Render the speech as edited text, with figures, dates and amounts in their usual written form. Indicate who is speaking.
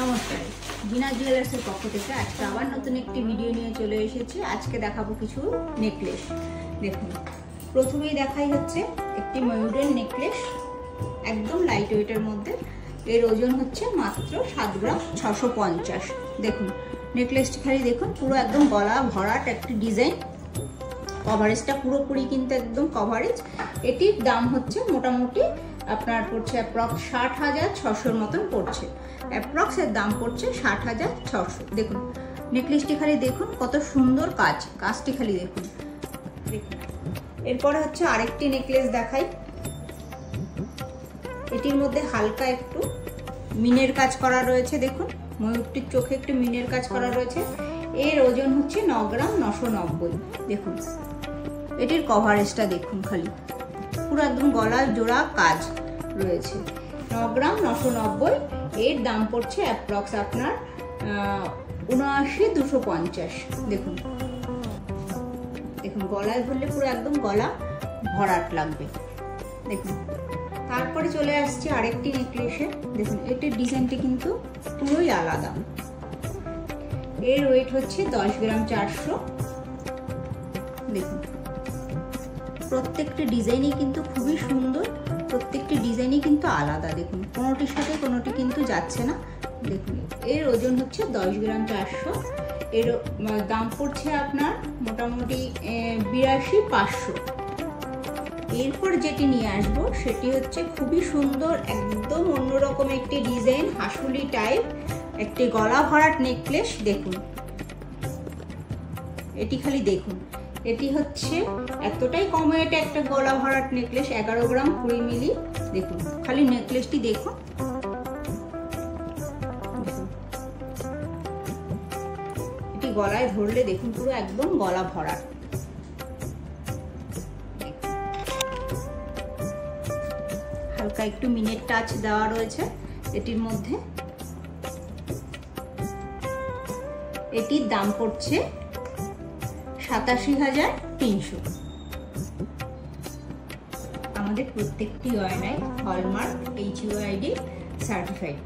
Speaker 1: নমস্কার, জিনা জুয়েলার্সের পক্ষ থেকে আজকে আবার নতুন একটি ভিডিও নিয়ে চলে এসেছি। আজকে দেখাবো কিছু নেকলেস। দেখুন, প্রথমেই দেখাই হচ্ছে একটি ময়ূরের নেকলেস, একদম লাইট ওয়েটের মধ্যে। এর ওজন হচ্ছে মাত্র 7 গ্রাম 650। দেখুন নেকলেসটি খালি দেখুন, পুরো একদম গলা ভরাট একটি ডিজাইন। কভারেজটা পুরোপুরি কিন্তু একদম কভারেজ। এটির দাম হচ্ছে মোটামুটি আপনার পড়ছে অ্যাপ্রক্স 60,600 মতন পড়ছে। অ্যাপ্রক্সের দাম পড়ছে 60,600। দেখুন নেকলেসটি খালি দেখুন কত সুন্দর কাজটি খালি দেখুন। এরপরে হচ্ছে আরেকটি নেকলেস দেখাই। এটির মধ্যে হালকা একটু মিনের কাজ করা রয়েছে। দেখুন ময়ূরটির চোখে একটু মিনের কাজ করা রয়েছে। এর ওজন হচ্ছে 9 গ্রাম 990। দেখুন এটির কভারেজটা দেখুন, খালি পুরো একদম গলা জোড়া কাজ রয়েছে। 9 গ্রাম 990। এর দাম পড়ছে অ্যাপ্রক্স আপনার 79,250। দেখুন দেখুন গলায় ভরলে পুরো একদম গলা ভরাট লাগবে। দেখুন তারপরে চলে আসছে আরেকটি নেকলেসে। দেখুন এটির ডিজাইনটি কিন্তু পুরোই আলাদা। এর ওয়েট হচ্ছে 10 গ্রাম 400। দেখুন প্রত্যেকটি ডিজাইনই কিন্তু খুবই সুন্দর, প্রত্যেকটি ডিজাইনই কিন্তু আলাদা। দেখুন কোনোটির সাথে কোনোটি কিন্তু যাচ্ছে না। দেখুন এর ওজন হচ্ছে 10 গ্রাম 400। এর দাম পড়ছে আপনার মোটামুটি 82,500। এরপর যেটি নিয়ে আসবো সেটি হচ্ছে খুবই সুন্দর, একদম অন্যরকম একটি ডিজাইন, হাসুলি টাইপ একটি গলা ভরাট নেকলেস। দেখুন এটি খালি দেখুন, এটি হচ্ছে এতটাই কম ওয়েটে একটা গলা ভরাট নেকলেস, 11 গ্রাম 20 মিলি। দেখুন খালি নেকলেসটি দেখুন। এটি গলায় ধরলে দেখুন পুরো একদম গলা ভরাট। হালকা একটু মিনের টাচ দেওয়া রয়েছে এটির মধ্যে। এটির দাম পড়ছে 87,300। আমাদের প্রত্যেকটি গয়নায় হলমার্ক HUID সার্টিফাইড।